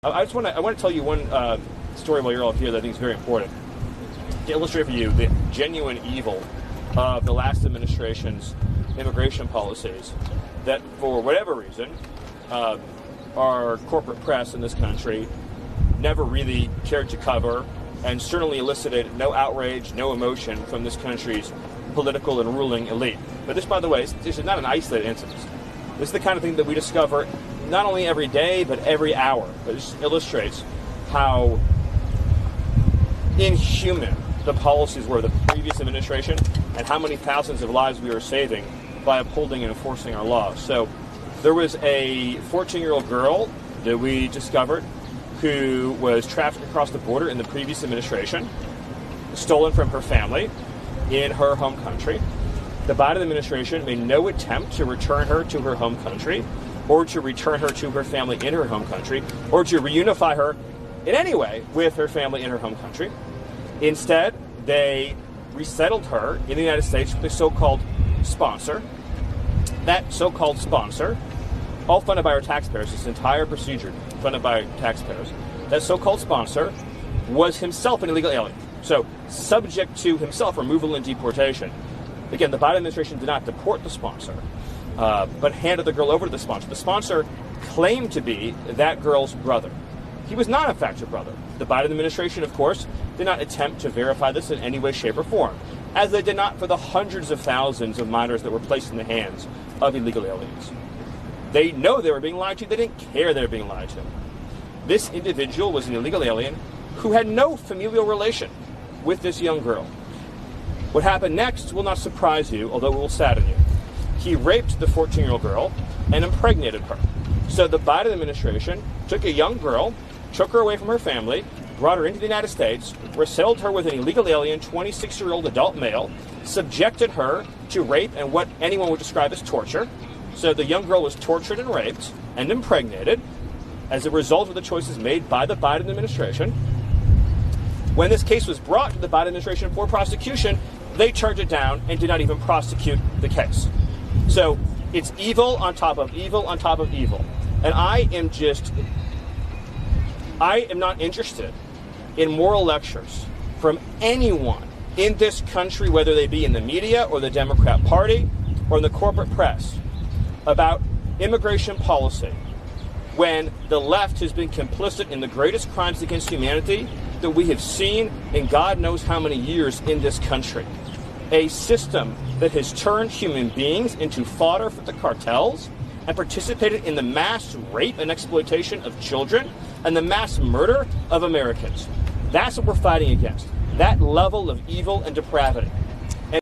I want to tell you one story while you're all here that I think is very important to illustrate for you the genuine evil of the last administration's immigration policies that, for whatever reason, our corporate press in this country never really cared to cover, and certainly elicited no outrage, no emotion from this country's political and ruling elite. But this, by the way, this is not an isolated incident. This is the kind of thing that we discover not only every day, but every hour. It just illustrates how inhuman the policies were of the previous administration and how many thousands of lives we were saving by upholding and enforcing our laws. So there was a 14-year-old girl that we discovered who was trafficked across the border in the previous administration, stolen from her family in her home country. The Biden administration made no attempt to return her to her home country, or to return her to her family in her home country, or to reunify her in any way with her family in her home country. Instead, they resettled her in the United States with a so-called sponsor. That so-called sponsor, all funded by our taxpayers, this entire procedure funded by taxpayers, that so-called sponsor was himself an illegal alien, so subject to himself removal and deportation. Again, the Biden administration did not deport the sponsor, but handed the girl over to the sponsor. The sponsor claimed to be that girl's brother. He was not, in fact, her brother. The Biden administration, of course, did not attempt to verify this in any way, shape, or form, as they did not for the hundreds of thousands of minors that were placed in the hands of illegal aliens. They know they were being lied to. They didn't care they were being lied to. This individual was an illegal alien who had no familial relation with this young girl. What happened next will not surprise you, although it will sadden you. He raped the 14-year-old girl and impregnated her. So the Biden administration took a young girl, took her away from her family, brought her into the United States, resettled her with an illegal alien, 26-year-old adult male, subjected her to rape and what anyone would describe as torture. So the young girl was tortured and raped and impregnated as a result of the choices made by the Biden administration. When this case was brought to the Biden administration for prosecution, they turned it down and did not even prosecute the case. So it's evil on top of evil on top of evil. And I am not interested in moral lectures from anyone in this country, whether they be in the media or the Democrat Party or in the corporate press, about immigration policy when the left has been complicit in the greatest crimes against humanity that we have seen in God knows how many years in this country. A system that has turned human beings into fodder for the cartels and participated in the mass rape and exploitation of children and the mass murder of Americans. That's what we're fighting against. That level of evil and depravity.